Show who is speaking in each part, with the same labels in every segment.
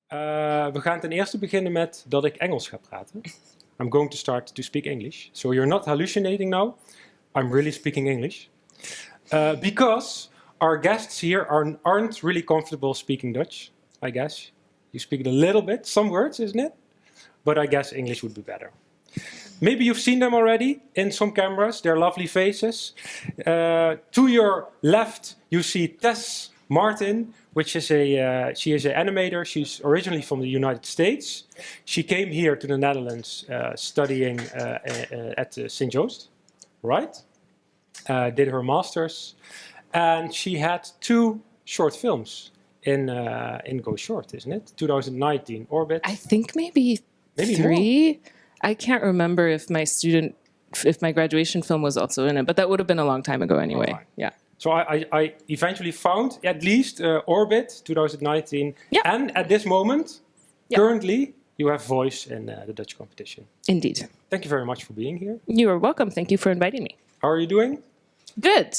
Speaker 1: We gaan ten eerste beginnen met dat ik Engels ga praten. I'm going to start to speak English. So you're not hallucinating now. I'm really speaking English. Because our guests here aren't really comfortable speaking Dutch, I guess. You speak it a little bit, some words, isn't it? But I guess English would be better. Maybe you've seen them already in some cameras, their lovely faces. To your left, you see Tess Martin, she is an animator. She's originally from the United States. She came here to the Netherlands studying at St. Joost, right? Did her master's. And she had 2 short films in Go Short, isn't it? 2019, Orbit.
Speaker 2: I think maybe 3. More. I can't remember if my graduation film was also in it, but that would have been a long time ago anyway. Right. Yeah.
Speaker 1: So I eventually found at least Orbit 2019, yeah. And at this moment, yeah. Currently, you have voice in the Dutch competition.
Speaker 2: Indeed.
Speaker 1: Thank you very much for being here.
Speaker 2: You are welcome. Thank you for inviting me.
Speaker 1: How are you doing?
Speaker 2: Good.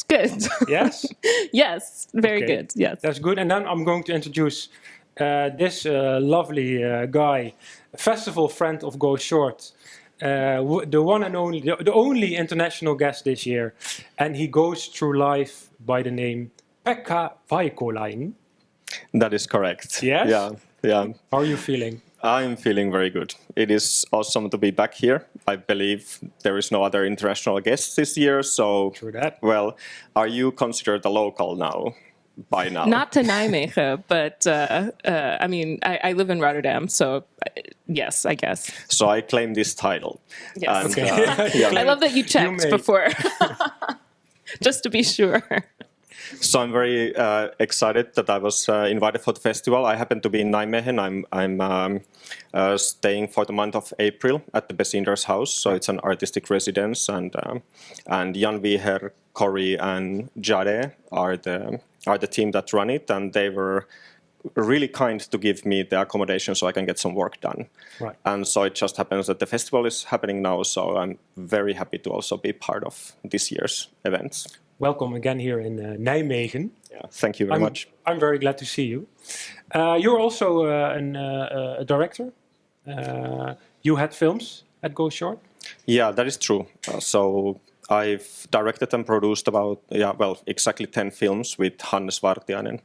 Speaker 1: Yes?
Speaker 2: Yes, very good. Yes.
Speaker 1: That's good. And then I'm going to introduce this lovely guy, festival friend of Go Short, the one and only, the only international guest this year, and he goes through life by the name Pekka Veikkolainen.
Speaker 3: That is correct.
Speaker 1: Yes?
Speaker 3: Yeah.
Speaker 1: How are you feeling?
Speaker 3: I'm feeling very good. It is awesome to be back here. I believe there is no other international guests this year, so...
Speaker 1: True that.
Speaker 3: Well, are you considered a local now? By now.
Speaker 2: Not to Nijmegen, but I mean, I live in Rotterdam, so yes, I guess.
Speaker 3: So I claim this title.
Speaker 2: Yes.
Speaker 3: And,
Speaker 2: okay. I love that you checked before, just to be sure.
Speaker 3: So I'm very excited that I was invited for the festival. I happen to be in Nijmegen. I'm staying for the month of April at the Bessiner's house. So it's an artistic residence, and Jan Wieher, Cory, and Jade are the team that run it, and they were really kind to give me the accommodation so I can get some work done.
Speaker 1: Right.
Speaker 3: And so it just happens that the festival is happening now, so I'm very happy to also be part of this year's events.
Speaker 1: Welcome again here in Nijmegen.
Speaker 3: Yeah, thank you very much.
Speaker 1: I'm very glad to see you. You're also a director. You had films at Go Short?
Speaker 3: Yeah, that is true. So I've directed and produced about, exactly 10 films with Hannes Vartiainen.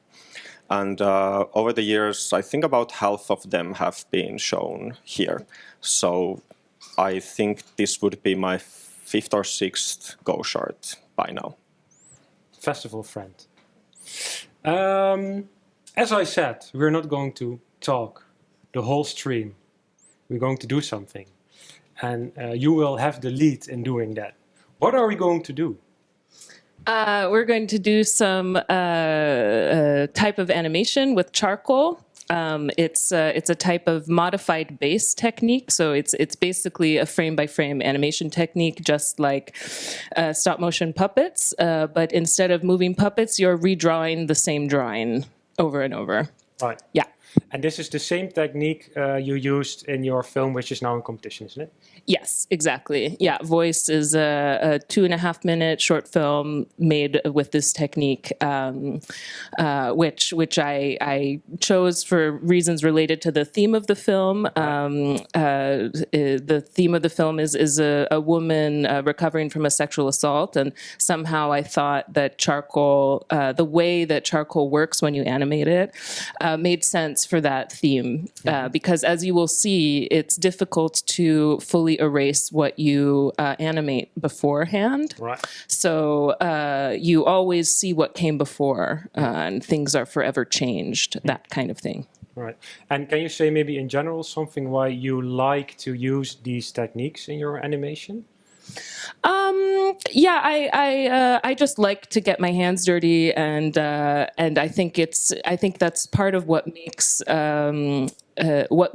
Speaker 3: And over the years, I think about half of them have been shown here. So I think this would be my 5th or 6th Go Short by now.
Speaker 1: Festival friend. As I said, we're not going to talk the whole stream. We're going to do something. And you will have the lead in doing that. What are we going to do?
Speaker 2: We're going to do some type of animation with charcoal. It's a type of modified base technique, so it's basically a frame-by-frame animation technique, just like stop motion puppets. But instead of moving puppets, you're redrawing the same drawing over and over.
Speaker 1: Right.
Speaker 2: Yeah.
Speaker 1: And this is the same technique you used in your film, which is now in competition, isn't it?
Speaker 2: Yes, exactly. Yeah, Voice is a 2.5-minute short film made with this technique, which I chose for reasons related to the theme of the film. The theme of the film is a woman recovering from a sexual assault, and somehow I thought that charcoal, the way that charcoal works when you animate it, made sense for that theme, because as you will see, it's difficult to fully erase what you animate beforehand.
Speaker 1: Right.
Speaker 2: So you always see what came before, and things are forever changed, that kind of thing.
Speaker 1: Right. And can you say maybe in general something why you like to use these techniques in your animation?
Speaker 2: Yeah, I just like to get my hands dirty, and I think that's part of what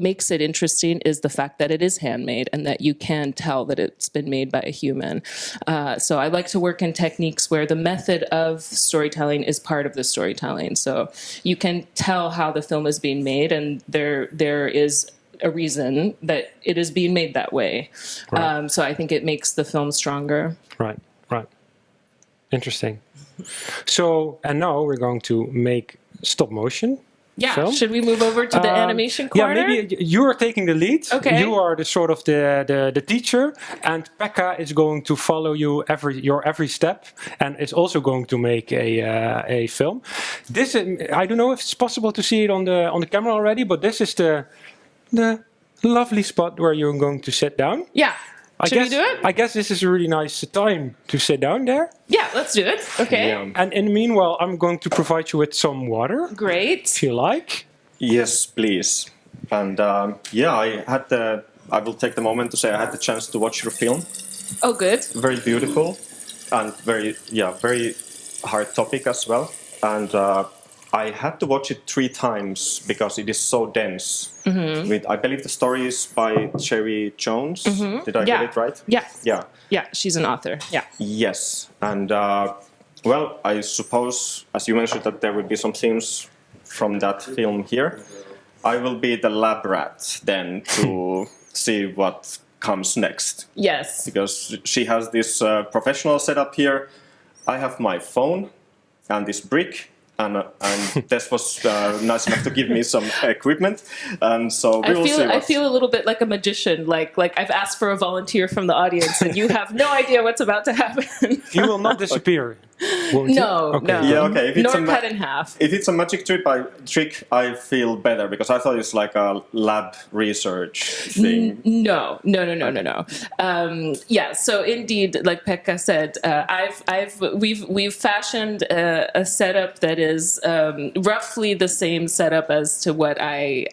Speaker 2: makes it interesting is the fact that it is handmade and that you can tell that it's been made by a human. So I like to work in techniques where the method of storytelling is part of the storytelling. So you can tell how the film is being made, and there is a reason that it is being made that way. Right. So I think it makes the film stronger.
Speaker 1: Right. Interesting. So, and now we're going to make stop motion.
Speaker 2: Yeah,
Speaker 1: film.
Speaker 2: should we move over to the animation corner?
Speaker 1: Yeah, maybe you are taking the lead.
Speaker 2: Okay.
Speaker 1: You are the sort of the teacher, and Pekka is going to follow you your every step, and is also going to make a film. This I don't know if it's possible to see it on the camera already, but this is the lovely spot where you're going to sit down.
Speaker 2: Yeah. Should we do it?
Speaker 1: I guess this is a really nice time to sit down there.
Speaker 2: Yeah, let's do it. Okay.
Speaker 3: Yeah.
Speaker 1: And in the meanwhile, I'm going to provide you with some water,
Speaker 2: Great.
Speaker 1: if you like.
Speaker 3: Yes, please. And I will take the moment to say I had the chance to watch your film.
Speaker 2: Oh, good.
Speaker 3: Very beautiful and very hard topic as well. And I had to watch it 3 times because it is so dense. I believe the story is by Cherry Jones. Did I get it right?
Speaker 2: Yeah.
Speaker 3: Yeah.
Speaker 2: Yeah, she's an author. Yeah.
Speaker 3: Yes. And well, I suppose, as you mentioned, that there will be some themes from that film here. I will be the lab rat then to see what comes next.
Speaker 2: Yes.
Speaker 3: Because she has this professional setup here. I have my phone and this brick. And Tess was nice enough to give me some equipment, and so we will see.
Speaker 2: I feel a little bit like a magician. Like I've asked for a volunteer from the audience, and you have no idea what's about to happen.
Speaker 1: You will not disappear, won't you?
Speaker 2: No,
Speaker 1: Okay.
Speaker 2: no.
Speaker 3: Yeah, okay. If it's
Speaker 2: Nor cut in half.
Speaker 3: If it's a magic trick, I feel better because I thought it's like a lab research thing.
Speaker 2: No. Yeah. So indeed, like Pekka said, we've fashioned a setup that is roughly the same setup as to what I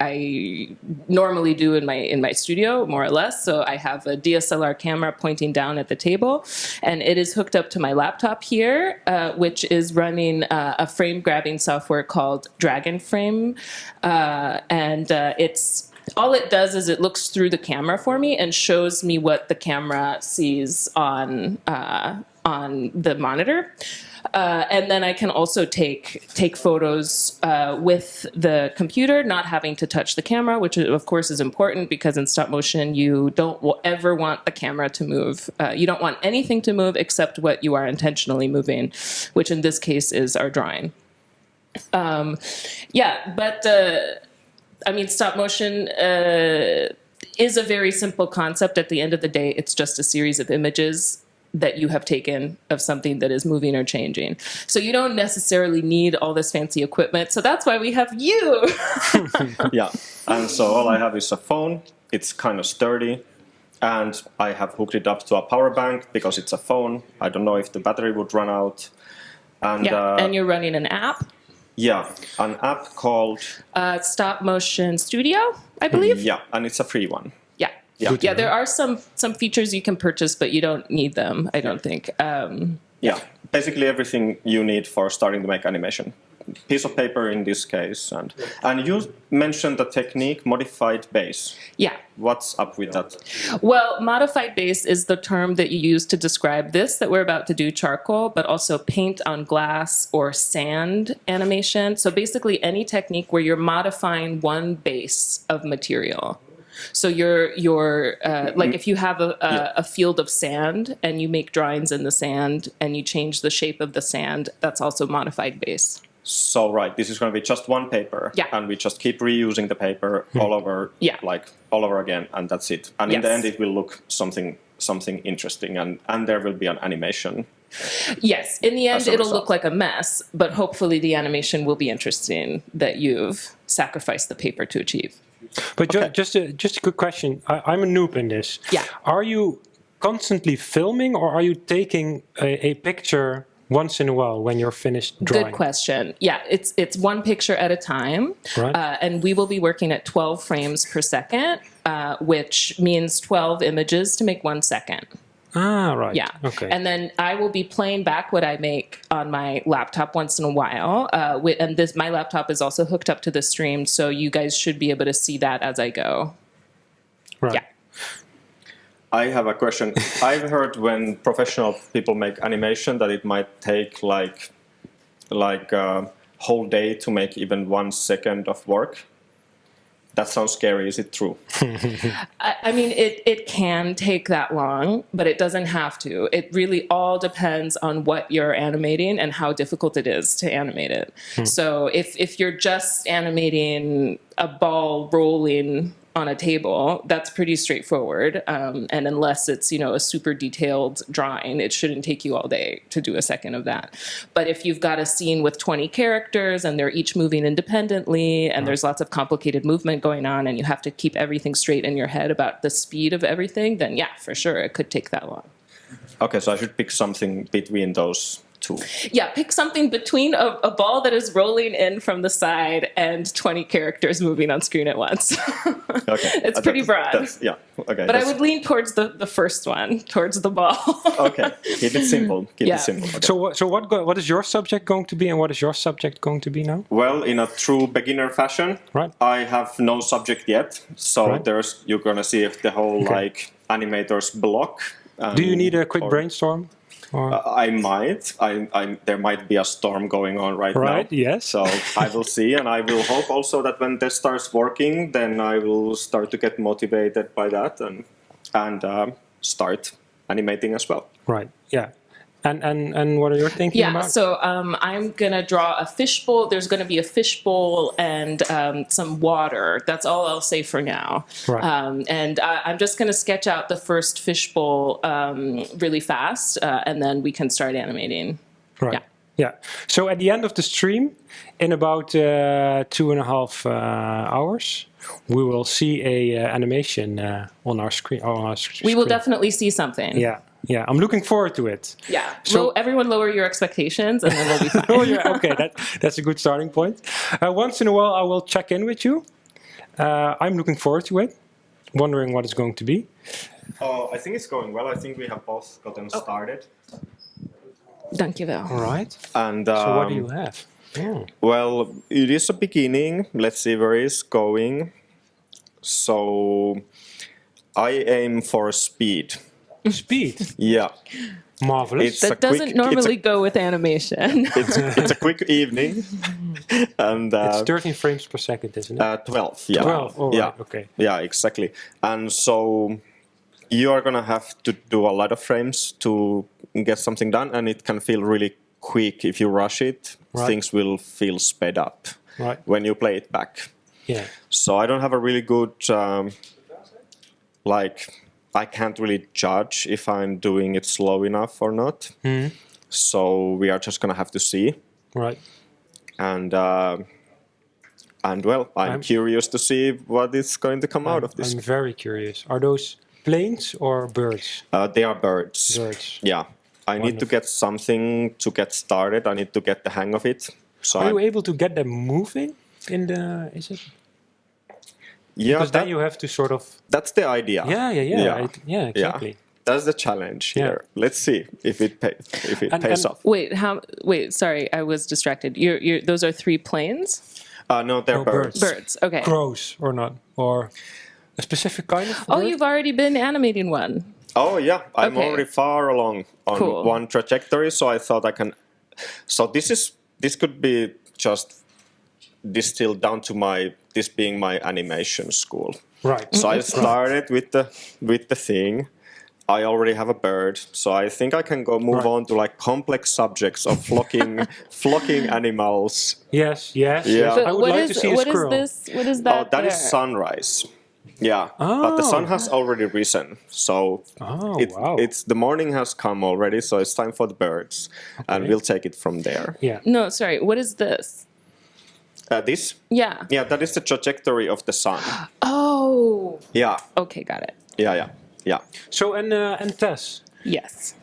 Speaker 2: normally do in my studio, more or less. So I have a DSLR camera pointing down at the table, and it is hooked up to my laptop here, which is running a frame grabbing software called Dragon Frame, and it's. All it does is it looks through the camera for me and shows me what the camera sees on the monitor. And then I can also take photos with the computer, not having to touch the camera, which of course is important because in stop motion you don't ever want the camera to move. You don't want anything to move except what you are intentionally moving, which in this case is our drawing. I mean, stop motion is a very simple concept. At the end of the day, it's just a series of images that you have taken of something that is moving or changing. So you don't necessarily need all this fancy equipment. So that's why we have you.
Speaker 3: Yeah, and so all I have is a phone. It's kind of sturdy. And I have hooked it up to a power bank because it's a phone. I don't know if the battery would run out. And,
Speaker 2: and you're running an app.
Speaker 3: Yeah, an app called...
Speaker 2: Stop Motion Studio, I believe.
Speaker 3: Yeah, and it's a free one.
Speaker 2: Yeah, there are some features you can purchase, but you don't need them, I don't think.
Speaker 3: Yeah, basically everything you need for starting to make animation. Piece of paper in this case. And you mentioned the technique, modified base.
Speaker 2: Yeah.
Speaker 3: What's up with that?
Speaker 2: Well, modified base is the term that you use to describe this that we're about to do, charcoal, but also paint on glass or sand animation. So basically any technique where you're modifying one base of material. So you're like if you have a field of sand and you make drawings in the sand and you change the shape of the sand, that's also modified base.
Speaker 3: So right, this is going to be just one paper, and we just keep reusing the paper all over, like all over again, and that's it. And in the end, it will look something interesting, and there will be an animation.
Speaker 2: Yes, in the end, it'll look like a mess, but hopefully the animation will be interesting that you've sacrificed the paper to achieve.
Speaker 1: But just a quick question. I'm a noob in this.
Speaker 2: Yeah.
Speaker 1: Are you constantly filming, or are you taking a picture once in a while when you're finished drawing?
Speaker 2: Good question. Yeah, it's one picture at a time,
Speaker 1: right.
Speaker 2: And we will be working at 12 frames per second, which means 12 images to make 1 second.
Speaker 1: Ah, right.
Speaker 2: Yeah.
Speaker 1: Okay.
Speaker 2: And then I will be playing back what I make on my laptop once in a while. And my laptop is also hooked up to the stream, so you guys should be able to see that as I go.
Speaker 1: Right.
Speaker 2: Yeah.
Speaker 3: I have a question. I've heard when professional people make animation that it might take like a whole day to make even 1 second of work. That sounds scary. Is it true?
Speaker 2: I mean, it can take that long, but it doesn't have to. It really all depends on what you're animating and how difficult it is to animate it. So if you're just animating a ball rolling on a table, that's pretty straightforward. And unless it's, a super detailed drawing, it shouldn't take you all day to do a second of that. But if you've got a scene with 20 characters and they're each moving independently and there's lots of complicated movement going on and you have to keep everything straight in your head about the speed of everything, then yeah, for sure, it could take that long.
Speaker 3: Okay, so I should pick something between those two.
Speaker 2: Yeah, pick something between a ball that is rolling in from the side and 20 characters moving on screen at once.
Speaker 3: Okay.
Speaker 2: It's pretty broad.
Speaker 3: Yeah, okay.
Speaker 2: But I would lean towards the first one, towards the ball.
Speaker 3: Okay, keep it simple. Keep it simple. Okay.
Speaker 1: So what is your subject going to be, and what is your subject going to be now?
Speaker 3: Well, in a true beginner fashion,
Speaker 1: Right.
Speaker 3: I have no subject yet. So
Speaker 1: Right.
Speaker 3: you're gonna see if the whole animators block.
Speaker 1: Do you need a quick brainstorm? Or?
Speaker 3: I might. There might be a storm going on right now.
Speaker 1: Right, yes.
Speaker 3: So I will see, and I will hope also that when this starts working, then I will start to get motivated by that and start animating as well.
Speaker 1: Right, yeah. And what are you thinking
Speaker 2: Yeah,
Speaker 1: about?
Speaker 2: so I'm going to draw a fishbowl. There's going to be a fishbowl and some water. That's all I'll say for now.
Speaker 1: Right.
Speaker 2: And I'm just going to sketch out the first fishbowl really fast, and then we can start animating.
Speaker 1: Right.
Speaker 2: Yeah.
Speaker 1: Yeah. So at the end of the stream, in about 2.5 hours, we will see a animation on our screen.
Speaker 2: We will definitely see something.
Speaker 1: Yeah. Yeah, I'm looking forward to it.
Speaker 2: Yeah.
Speaker 1: So
Speaker 2: everyone lower your expectations, and then we'll be fine.
Speaker 1: oh yeah, okay, that's a good starting point. Once in a while, I will check in with you. I'm looking forward to it, wondering what it's going to be.
Speaker 3: Oh, I think it's going well. I think we have both gotten started.
Speaker 2: Dankjewel.
Speaker 1: All right.
Speaker 3: And
Speaker 1: So what do you have? Oh.
Speaker 3: well, it is a beginning. Let's see where it's going. So I aim for speed.
Speaker 1: Speed.
Speaker 3: Yeah.
Speaker 1: Marvelous.
Speaker 2: That doesn't normally go with animation.
Speaker 3: It's a quick evening, and
Speaker 1: It's 13 frames per second, isn't it?
Speaker 3: 12. Yeah.
Speaker 1: 12. All right.
Speaker 3: Yeah.
Speaker 1: Okay.
Speaker 3: Yeah, exactly. And so you are gonna have to do a lot of frames to get something done, and it can feel really quick if you rush it.
Speaker 1: Right.
Speaker 3: Things will feel sped up
Speaker 1: Right.
Speaker 3: when you play it back.
Speaker 1: Yeah.
Speaker 3: So I don't have a really good I can't really judge if I'm doing it slow enough or not. So we are just gonna have to see.
Speaker 1: Right.
Speaker 3: And well, I'm curious to see what is going to come out of this.
Speaker 1: I'm very curious. Are those planes or birds?
Speaker 3: They are birds.
Speaker 1: Birds.
Speaker 3: Yeah. I need to get something to get started. I need to get the hang of it. So
Speaker 1: Are you able to get them moving in the? Is it?
Speaker 3: yeah,
Speaker 1: Because then you have to sort of.
Speaker 3: that's the idea.
Speaker 1: Yeah, exactly.
Speaker 3: Yeah. That's the challenge
Speaker 1: Yeah.
Speaker 3: here. Let's see if it pays off.
Speaker 2: Wait, sorry, I was distracted. Those are 3 planes?
Speaker 3: No, they're
Speaker 1: No,
Speaker 3: birds.
Speaker 2: Birds, okay.
Speaker 1: Crows or not? Or a specific kind of
Speaker 2: Oh,
Speaker 1: bird?
Speaker 2: you've already been animating one.
Speaker 3: Oh yeah, I'm
Speaker 2: Okay.
Speaker 3: already far along on
Speaker 2: Cool.
Speaker 3: one trajectory, so I thought I can. So this could be just distilled down to this being my animation school.
Speaker 1: Right.
Speaker 3: So I started with the thing. I already have a bird, so I think I can move
Speaker 1: Right.
Speaker 3: on to like complex subjects of flocking animals.
Speaker 1: Yes.
Speaker 3: Yeah.
Speaker 1: I would like to see a squirrel.
Speaker 2: What is that?
Speaker 3: Oh, that is
Speaker 2: there?
Speaker 3: sunrise. Yeah, but the sun has already risen, so
Speaker 1: Oh, wow.
Speaker 3: it's the morning has come already, so it's time for the birds, and we'll take it from there.
Speaker 1: Yeah.
Speaker 2: No, sorry, what is this?
Speaker 3: This,
Speaker 2: Yeah.
Speaker 3: yeah, that is the trajectory of the sun.
Speaker 2: Oh.
Speaker 3: Yeah,
Speaker 2: Okay, got it.
Speaker 3: yeah.
Speaker 1: So and Tess,
Speaker 2: Yes.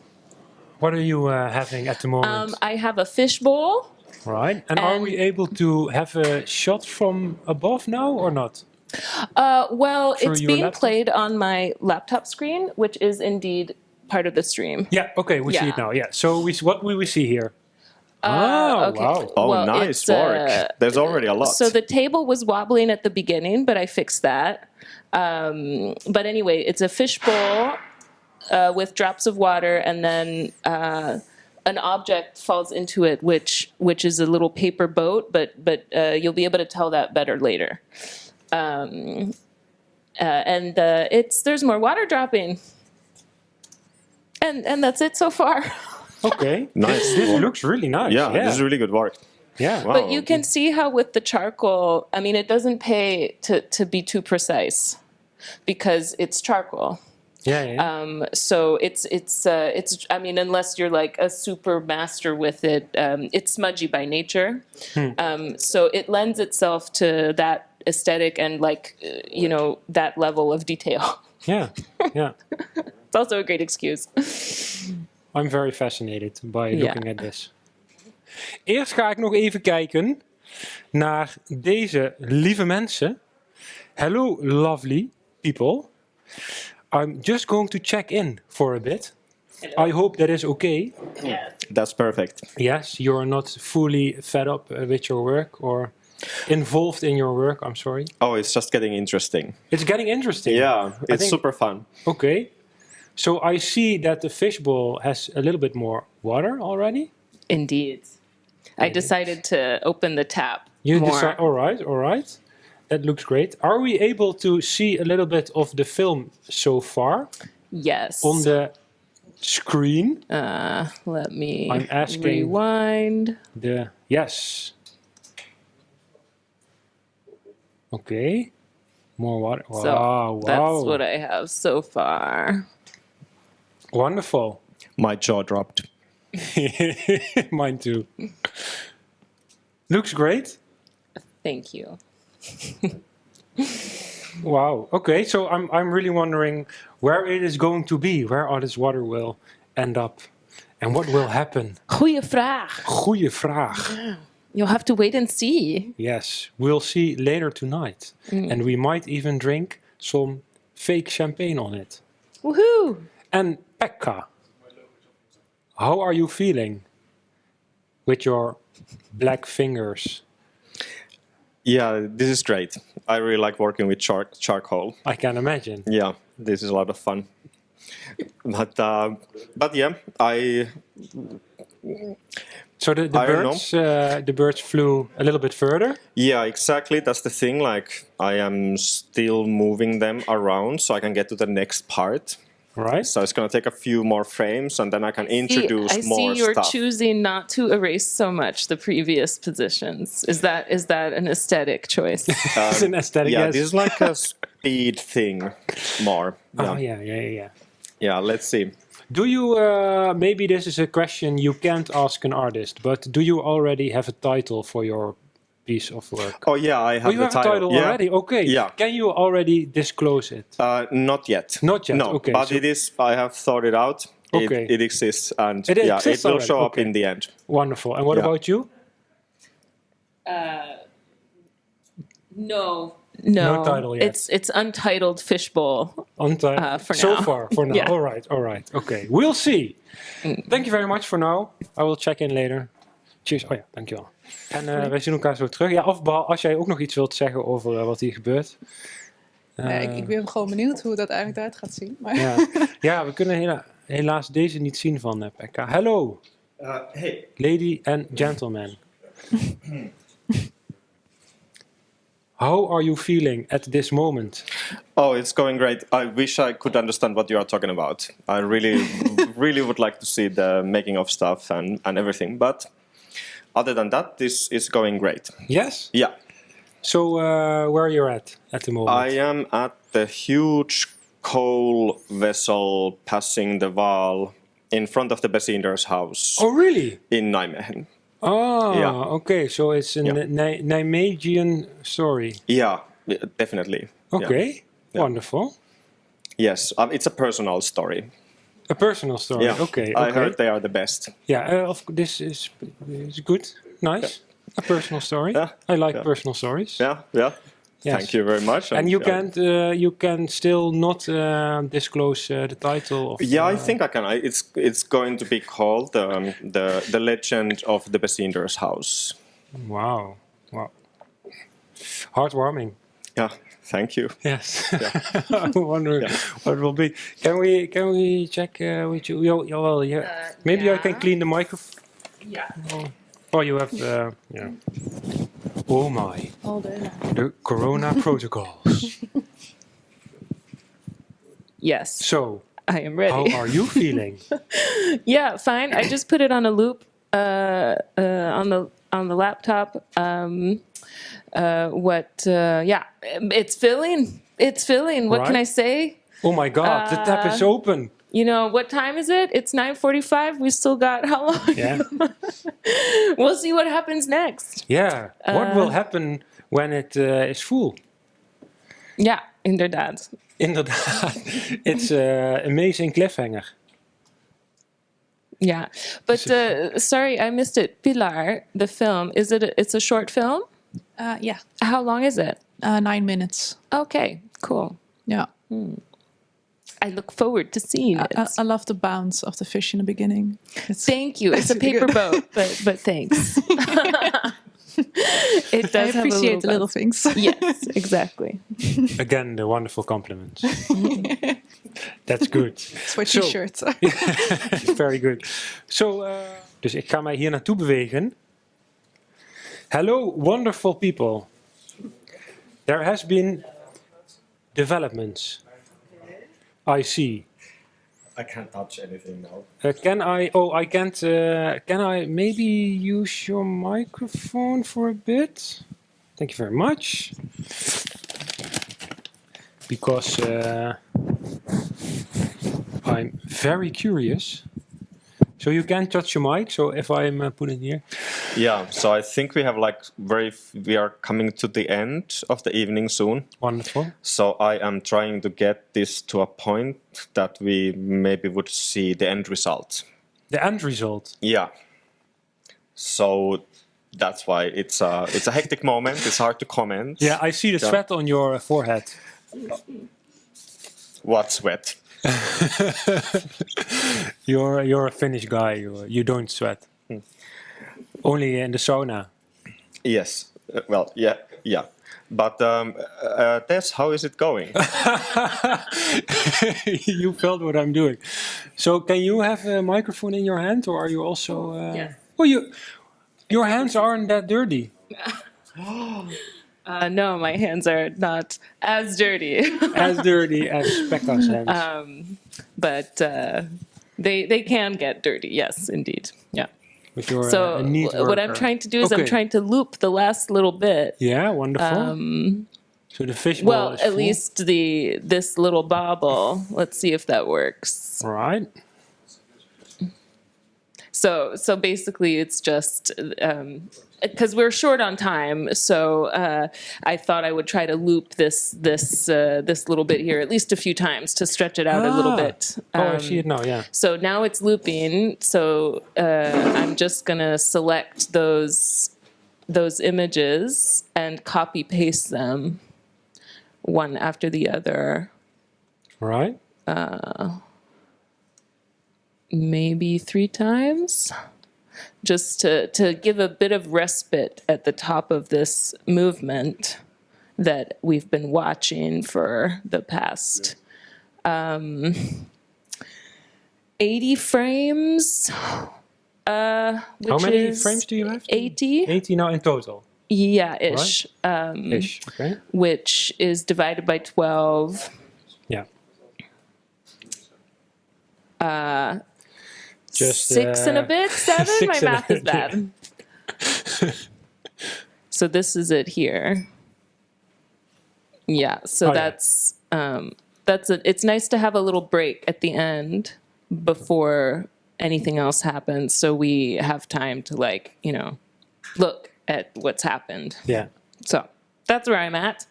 Speaker 1: what are you having at the moment?
Speaker 2: I have a fishbowl.
Speaker 1: Right. And are we able to have a shot from above now or not?
Speaker 2: Well,
Speaker 1: Through
Speaker 2: it's
Speaker 1: your
Speaker 2: being
Speaker 1: laptop?
Speaker 2: played on my laptop screen, which is indeed part of the stream.
Speaker 1: Yeah. Okay. We see
Speaker 2: Yeah.
Speaker 1: it now. Yeah. So what will we see here?
Speaker 2: Okay.
Speaker 1: Wow.
Speaker 3: Oh,
Speaker 2: Well,
Speaker 3: nice
Speaker 2: it's,
Speaker 3: work. There's already a lot.
Speaker 2: So the table was wobbling at the beginning, but I fixed that. But anyway, it's a fishbowl with drops of water, and then an object falls into it, which is a little paper boat. But you'll be able to tell that better later. And there's more water dropping. And that's it so far.
Speaker 1: Okay.
Speaker 3: Nice.
Speaker 1: This looks really nice.
Speaker 3: Yeah, this is really good work.
Speaker 1: Yeah.
Speaker 3: Wow.
Speaker 2: But you can see how with the charcoal, I mean, it doesn't pay to be too precise because it's charcoal.
Speaker 1: Yeah.
Speaker 2: So it's I mean, unless you're like a super master with it, it's smudgy by nature. So it lends itself to that aesthetic and like, that level of detail.
Speaker 1: Yeah.
Speaker 2: It's also a great excuse.
Speaker 1: I'm very fascinated by looking at this. Eerst ga ik nog even kijken naar deze lieve mensen. Hello, lovely people. I'm just going to check in for a bit. I hope that is okay.
Speaker 3: That's perfect.
Speaker 1: Yes, you're not fully fed up with your work or involved in your work, I'm sorry.
Speaker 3: Oh, it's just getting interesting.
Speaker 1: It's getting interesting.
Speaker 3: Yeah, it's super fun.
Speaker 1: Okay. So I see that the fishbowl has a little bit more water already.
Speaker 2: Indeed. I decided to open the tap
Speaker 1: You
Speaker 2: more.
Speaker 1: decide, all right. That looks great. Are we able to see a little bit of the film so far
Speaker 2: Yes.
Speaker 1: on the screen?
Speaker 2: Let me
Speaker 1: I'm asking-
Speaker 2: rewind.
Speaker 1: Yes. Okay. More water.
Speaker 2: So
Speaker 1: Wow.
Speaker 2: that's what I have so far.
Speaker 1: Wonderful.
Speaker 3: My jaw dropped.
Speaker 1: Mine too. Looks great.
Speaker 2: Thank you.
Speaker 1: Wow. Okay. So I'm really wondering where it is going to be, where all this water will end up, and what will happen.
Speaker 2: Goeie vraag.
Speaker 1: Goeie vraag.
Speaker 2: You'll have to wait and see.
Speaker 1: Yes, we'll see later tonight, and we might even drink some fake champagne on it.
Speaker 2: Woohoo!
Speaker 1: And Pekka, how are you feeling with your black fingers?
Speaker 3: Yeah, this is great. I really like working with charcoal.
Speaker 1: I can imagine.
Speaker 3: Yeah, this is a lot of fun. But yeah,
Speaker 1: So the
Speaker 3: I don't
Speaker 1: the birds flew a little bit further.
Speaker 3: Yeah, exactly. That's the thing. Like, I am still moving them around so I can get to the next part.
Speaker 1: Right.
Speaker 3: So it's going to take a few more frames, and then I can introduce
Speaker 2: I
Speaker 3: more
Speaker 2: see you're
Speaker 3: stuff.
Speaker 2: choosing not to erase so much the previous positions. Is that an aesthetic choice?
Speaker 1: It's an aesthetic.
Speaker 3: Yeah,
Speaker 1: yes.
Speaker 3: this is like a speed thing more. Yeah.
Speaker 1: Oh yeah.
Speaker 3: Yeah, let's see.
Speaker 1: Do you, maybe this is a question you can't ask an artist, but do you already have a title for your piece of work?
Speaker 3: Oh yeah, I have
Speaker 1: You
Speaker 3: the
Speaker 1: have a title
Speaker 3: Yeah.
Speaker 1: already? Okay.
Speaker 3: Yeah.
Speaker 1: Can you already disclose it?
Speaker 3: Not yet.
Speaker 1: Not yet,
Speaker 3: No,
Speaker 1: okay,
Speaker 3: but
Speaker 1: so-
Speaker 3: it is. I have thought it out.
Speaker 1: Okay.
Speaker 3: It exists, and
Speaker 1: It
Speaker 3: yeah,
Speaker 1: exists
Speaker 3: it will
Speaker 1: already,
Speaker 3: show up
Speaker 1: okay.
Speaker 3: in the end.
Speaker 1: Wonderful. And what
Speaker 3: Yeah.
Speaker 1: about you?
Speaker 2: No.
Speaker 1: No title yet.
Speaker 2: It's Untitled Fishbowl.
Speaker 1: On time?
Speaker 2: For
Speaker 1: so
Speaker 2: now.
Speaker 1: far, for now.
Speaker 2: Yeah.
Speaker 1: All right. Okay, we'll see. Thank you very much for now. I will check in later. Cheers. Oh ja, dankjewel. En wij zien elkaar zo terug. Ja, of als jij ook nog iets wilt zeggen over wat hier gebeurt.
Speaker 4: Ik ben gewoon benieuwd hoe dat eigenlijk eruit gaat zien. Maar
Speaker 1: Ja, we kunnen helaas deze niet zien van Pekka. Hello,
Speaker 3: Hey.
Speaker 1: lady and gentleman. How are you feeling at this moment?
Speaker 3: Oh, it's going great. I wish I could understand what you are talking about. I really, really would like to see the making of stuff and everything. But other than that, this is going great.
Speaker 1: Yes?
Speaker 3: Yeah.
Speaker 1: So where you're at the moment?
Speaker 3: I am at the huge coal vessel passing the Vaal in front of the Bessiner's house
Speaker 1: Oh, really?
Speaker 3: in Nijmegen.
Speaker 1: Oh,
Speaker 3: Yeah.
Speaker 1: okay. So it's a Nijmegen story.
Speaker 3: Yeah, definitely.
Speaker 1: Okay,
Speaker 3: Yeah.
Speaker 1: Wonderful.
Speaker 3: Yes, it's a personal story.
Speaker 1: A personal story.
Speaker 3: Yeah,
Speaker 1: Okay.
Speaker 3: I heard they are the best.
Speaker 1: Yeah, this is good. Nice. A personal story.
Speaker 3: Yeah,
Speaker 1: I like
Speaker 3: yeah.
Speaker 1: personal stories.
Speaker 3: Yeah.
Speaker 1: Yes.
Speaker 3: Thank you very much.
Speaker 1: And you
Speaker 3: yeah.
Speaker 1: can't, you can still not disclose the title of.
Speaker 3: Yeah, I think I can. It's going to be called the Legend of the Bessiner's House.
Speaker 1: Wow. Heartwarming.
Speaker 3: Yeah, thank you.
Speaker 1: Yes.
Speaker 3: Yeah.
Speaker 1: I'm wondering what it will be. Can we check with you? Well, yeah. Maybe I can clean the microphone.
Speaker 2: Yeah.
Speaker 1: Oh, you have. Yeah. Oh my,
Speaker 4: All day long.
Speaker 1: the Corona protocols.
Speaker 2: Yes,
Speaker 1: So,
Speaker 2: I am ready.
Speaker 1: how are you feeling?
Speaker 2: Yeah, fine. I just put it on a loop on the laptop. It's filling. It's filling. What can
Speaker 1: Right.
Speaker 2: I say?
Speaker 1: Oh my God, the tap is open.
Speaker 2: You know, what time is it? It's 9:45. We still got how long?
Speaker 1: Yeah.
Speaker 2: We'll see what happens next.
Speaker 1: Yeah. What will happen when it is full?
Speaker 2: Ja, inderdaad.
Speaker 1: Inderdaad. It's an amazing cliffhanger.
Speaker 2: Yeah, but sorry, I missed it. Pilar, the film, it's a short film?
Speaker 4: Yeah,
Speaker 2: How long is it?
Speaker 4: 9 minutes.
Speaker 2: Okay, cool.
Speaker 4: Yeah.
Speaker 2: I look forward to seeing it.
Speaker 4: I love the bounce of the fish in the beginning.
Speaker 2: Thank you. It's a
Speaker 4: really
Speaker 2: paper
Speaker 4: good.
Speaker 2: boat, but thanks. It does
Speaker 4: I
Speaker 2: have
Speaker 4: appreciate the
Speaker 2: a
Speaker 4: little things.
Speaker 2: Yes, exactly.
Speaker 1: Again, the wonderful compliments. That's good.
Speaker 4: It's for
Speaker 1: So-
Speaker 4: t-shirts.
Speaker 1: Very good. So, dus ik ga mij hier naartoe bewegen. Hello, wonderful people. There has been developments. I see.
Speaker 3: I can't touch anything now.
Speaker 1: Can I? Oh, I can't. Can I maybe use your microphone for a bit? Thank you very much. Because I'm very curious. So you can touch your mic. So if I'm putting here.
Speaker 3: Yeah, so I think we have we are coming to the end of the evening soon.
Speaker 1: Wonderful.
Speaker 3: So I am trying to get this to a point that we maybe would see the end result.
Speaker 1: The end result.
Speaker 3: Yeah. So that's why it's a hectic moment. It's hard to comment.
Speaker 1: Yeah, I see the
Speaker 3: Yeah.
Speaker 1: sweat on your forehead.
Speaker 3: What sweat?
Speaker 1: You're a Finnish guy. You don't sweat. Only in the sauna.
Speaker 3: Yes. Well, yeah. But Tess, how is it going?
Speaker 1: You felt what I'm doing. So can you have a microphone in your hand, or are you also?
Speaker 2: Yes.
Speaker 1: Oh, your hands aren't that dirty.
Speaker 2: No, my hands are not as dirty.
Speaker 1: As dirty as Pekka's hands.
Speaker 2: But they can get dirty. Yes, indeed. Yeah.
Speaker 1: But you're
Speaker 2: So
Speaker 1: a neat
Speaker 2: what I'm
Speaker 1: worker.
Speaker 2: trying to do is I'm
Speaker 1: Okay.
Speaker 2: trying to loop the last little bit.
Speaker 1: Yeah, wonderful. So the fishbowl
Speaker 2: Well,
Speaker 1: is
Speaker 2: at
Speaker 1: full.
Speaker 2: least this little bobble. Let's see if that works.
Speaker 1: All right.
Speaker 2: So basically, it's just because we're short on time. So I thought I would try to loop this little bit here at least a few times to stretch it out a little bit.
Speaker 1: I see it now. Yeah.
Speaker 2: So now it's looping. So I'm just gonna select those images and copy paste them one after the other.
Speaker 1: All right.
Speaker 2: Maybe 3 times, just to give a bit of respite at the top of this movement that we've been watching for the past 80 frames.
Speaker 1: How many frames do you have?
Speaker 2: 80.
Speaker 1: 80 now in total.
Speaker 2: Yeah, ish.
Speaker 1: Ish. Okay.
Speaker 2: Which is divided by 12.
Speaker 1: Yeah. Just
Speaker 2: 6 and a bit, 7.
Speaker 1: 6
Speaker 2: My
Speaker 1: and a
Speaker 2: math is
Speaker 1: bit, yeah.
Speaker 2: bad. So this is it here. Yeah. So
Speaker 1: Oh, yeah.
Speaker 2: that's it. It's nice to have a little break at the end before anything else happens, so we have time to look at what's happened.
Speaker 1: Yeah.
Speaker 2: So that's where I'm at.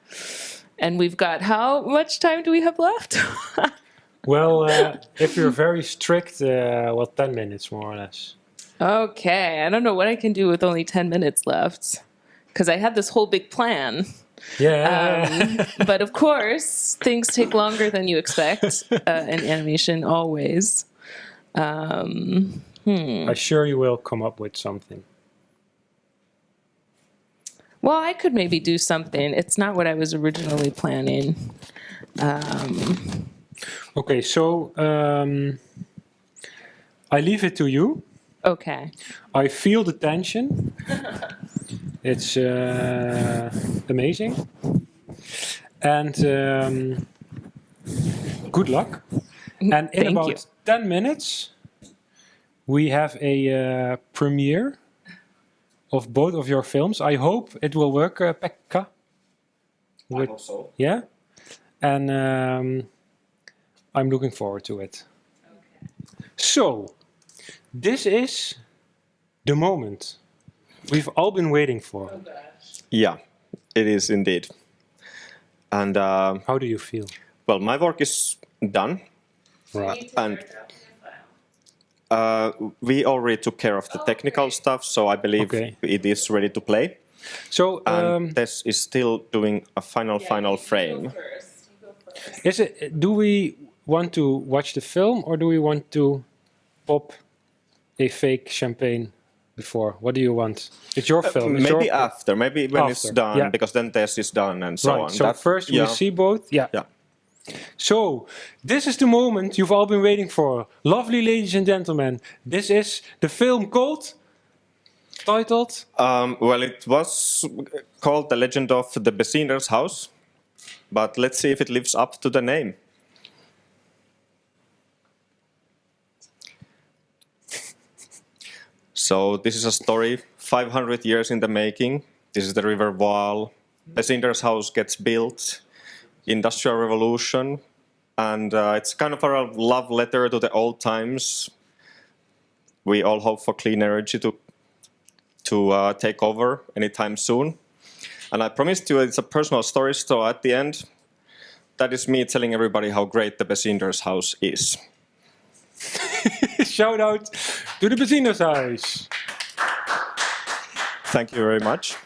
Speaker 2: And we've got, how much time do we have left?
Speaker 1: Well, if you're very strict, 10 minutes more or less.
Speaker 2: Okay, I don't know what I can do with only 10 minutes left, because I had this whole big plan.
Speaker 1: Yeah.
Speaker 2: But of course, things take longer than you expect in animation, always.
Speaker 1: I'm sure you will come up with something.
Speaker 2: Well, I could maybe do something. It's not what I was originally planning.
Speaker 1: Okay, so I leave it to you.
Speaker 2: Okay.
Speaker 1: I feel the tension. It's amazing. And good luck. And in
Speaker 2: Thank
Speaker 1: about
Speaker 2: you.
Speaker 1: 10 minutes, we have a premiere of both of your films. I hope it will work, Pekka.
Speaker 3: I hope so.
Speaker 1: Yeah? And I'm looking forward to it. Okay. So, this is the moment we've all been waiting for.
Speaker 2: Oh gosh.
Speaker 3: Yeah, it is indeed. And
Speaker 1: How do you feel?
Speaker 3: well, my work is done.
Speaker 1: Right.
Speaker 3: And we already took care of the technical stuff, so I believe
Speaker 1: Okay.
Speaker 3: it is ready to play.
Speaker 1: So,
Speaker 3: And Tess is still doing a final frame.
Speaker 1: is it? Do we want to watch the film, or do we want to pop a fake champagne before? What do you want? It's your film. It's
Speaker 3: Maybe
Speaker 1: your
Speaker 3: after, maybe when it's
Speaker 1: After,
Speaker 3: done,
Speaker 1: yeah.
Speaker 3: because then Tess is done and so
Speaker 1: right.
Speaker 3: on.
Speaker 1: So
Speaker 3: That-
Speaker 1: first
Speaker 3: yeah.
Speaker 1: we see both. Yeah.
Speaker 3: Yeah.
Speaker 1: So this is the moment you've all been waiting for, lovely ladies and gentlemen. This is the film titled.
Speaker 3: Well, it was called The Legend of the Bessiner's House, but let's see if it lives up to the name. So this is a story 500 years in the making. This is the river wall. Bessiner's house gets built. Industrial Revolution, and it's kind of a love letter to the old times. We all hope for clean energy to take over anytime soon. And I promised you it's a personal story, so at the end, that is me telling everybody how great the Bessiner's house is.
Speaker 1: Shout out to the Bessiner's House.
Speaker 3: Thank you very much.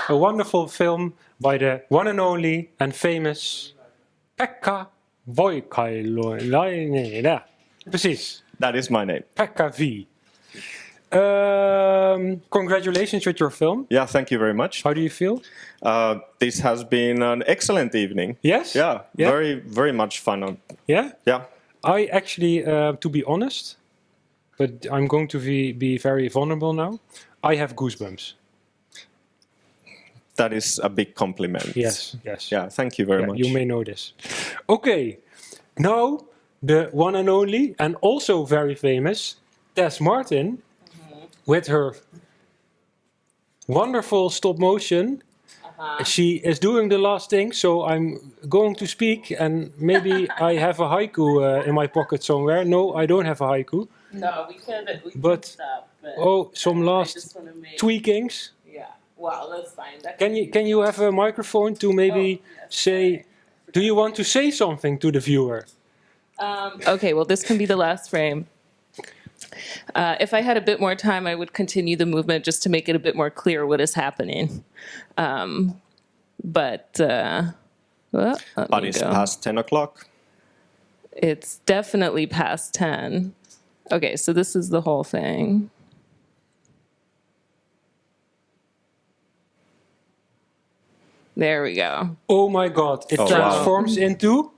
Speaker 1: A wonderful film by the one and only and famous Pekka Veikkolainen. Ja, precies.
Speaker 3: That is my name.
Speaker 1: Pekka V. Congratulations with your film.
Speaker 3: Yeah, thank you very much.
Speaker 1: How do you feel?
Speaker 3: This has been an excellent evening.
Speaker 1: Yes?
Speaker 3: Yeah,
Speaker 1: Yeah?
Speaker 3: very, very much fun.
Speaker 1: Yeah?
Speaker 3: Yeah.
Speaker 1: I actually, to be honest, but I'm going to be very vulnerable now, I have goosebumps.
Speaker 3: That is a big compliment.
Speaker 1: Yes.
Speaker 3: Yeah, thank you very
Speaker 1: Yeah,
Speaker 3: much.
Speaker 1: you may know this. Okay, now the one and only and also very famous Tess Martin with her wonderful stop motion. She is doing the last thing, so I'm going to speak and maybe I have a haiku in my pocket somewhere. No, I don't have a haiku.
Speaker 2: No, we can
Speaker 1: But-
Speaker 2: stop. But
Speaker 1: Oh, some
Speaker 2: I
Speaker 1: last
Speaker 2: just wanna make-
Speaker 1: tweakings.
Speaker 2: Yeah. Well, that's fine. That
Speaker 1: Can you have a microphone to maybe
Speaker 2: Oh, yes,
Speaker 1: say? Do you want to say something to the viewer?
Speaker 2: Okay, well, this can be the last frame. If I had a bit more time, I would continue the movement just to make it a bit more clear what is happening. Well, let
Speaker 3: But
Speaker 2: me
Speaker 3: it's
Speaker 2: go.
Speaker 3: past 10 o'clock.
Speaker 2: It's definitely past 10. Okay, so this is the whole thing. There we go.
Speaker 1: Oh my God! It
Speaker 3: Oh, wow.
Speaker 1: transforms into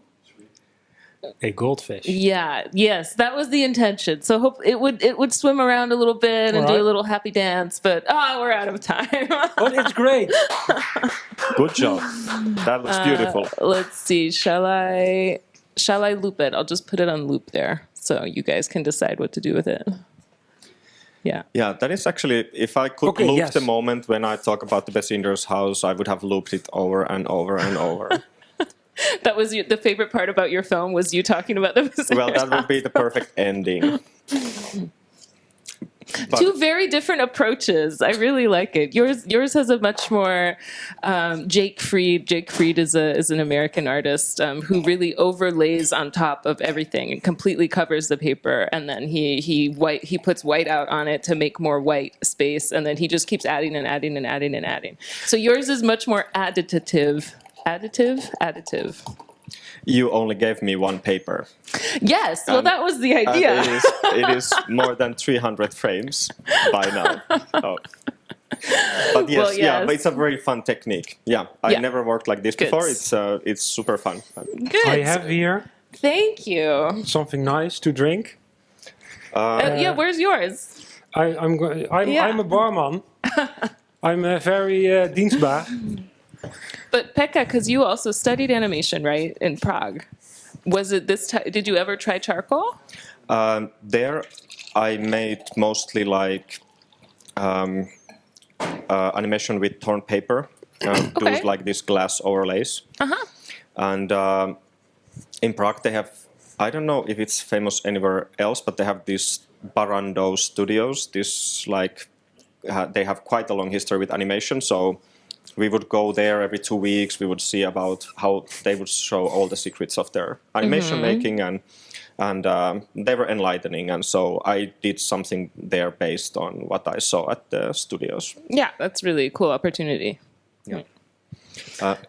Speaker 1: a goldfish.
Speaker 2: Yeah, yes, that was the intention. So hope it would swim around a little bit and do
Speaker 1: Alright.
Speaker 2: a little happy dance, but we're out of time.
Speaker 1: But it's great.
Speaker 3: Good job. That was beautiful.
Speaker 2: Let's see. Shall I loop it? I'll just put it on loop there so you guys can decide what to do with it. Yeah.
Speaker 3: Yeah, that is actually, if I could
Speaker 1: Okay,
Speaker 3: loop
Speaker 1: yes.
Speaker 3: the moment when I talk about the Bessiner's house, I would have looped it over and over and over.
Speaker 2: That was the favorite part about your film was you talking about the
Speaker 3: Well, that would be the perfect ending. But
Speaker 2: Two very different approaches. I really like it. Yours has a much more Jake Fried. Jake Fried is an American artist who really overlays on top of everything and completely covers the paper, and then he puts white out on it to make more white space, and then he just keeps adding and adding and adding and adding. So yours is much more additive.
Speaker 3: you only gave me one paper.
Speaker 2: Yes, well,
Speaker 3: And-
Speaker 2: that was the
Speaker 3: And
Speaker 2: idea.
Speaker 3: it is more than 300 frames by now. So. But yes,
Speaker 2: Well,
Speaker 3: yeah,
Speaker 2: yes.
Speaker 3: but it's a very fun technique. Yeah, I
Speaker 2: Yeah.
Speaker 3: never worked like this
Speaker 2: Good.
Speaker 3: before. It's super fun.
Speaker 2: Good.
Speaker 1: I have here
Speaker 2: Thank you.
Speaker 1: something nice to drink.
Speaker 2: Yeah, where's yours?
Speaker 1: I'm
Speaker 2: Yeah.
Speaker 1: I'm a barman. I'm very dienstbaar.
Speaker 2: But Pekka, because you also studied animation, right, in Prague. Was it this time? Did you ever try charcoal?
Speaker 3: There, I made mostly like animation with torn paper,
Speaker 2: Okay.
Speaker 3: do like these glass overlays. And in Prague, they have, I don't know if it's famous anywhere else, but they have these Barando studios. This like they have quite a long history with animation, so we would go there every 2 weeks. We would see about how they would show all the secrets of their animation making, and they were enlightening. And so I did something there based on what I saw at the studios.
Speaker 2: Yeah, that's really a cool opportunity.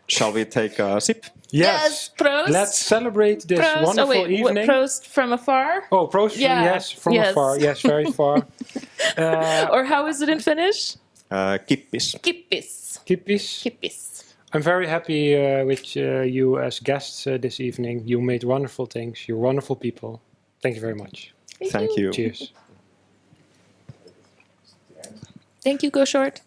Speaker 3: Shall we take a sip?
Speaker 1: Yes.
Speaker 2: Prost.
Speaker 1: Let's celebrate this
Speaker 2: Prost.
Speaker 1: wonderful
Speaker 2: oh, wait,
Speaker 1: evening.
Speaker 2: Prost from afar?
Speaker 1: Oh, prost.
Speaker 2: Yeah.
Speaker 1: Yes, from
Speaker 2: Yes.
Speaker 1: afar. Yes, very far.
Speaker 2: Or how is it in Finnish?
Speaker 3: Kippis.
Speaker 2: Kippis.
Speaker 1: Kippis.
Speaker 2: Kippis.
Speaker 1: I'm very happy with you as guests this evening. You made wonderful things. You're wonderful people. Thank you very much.
Speaker 3: Thank you.
Speaker 1: Cheers.
Speaker 2: Thank you, Go Short.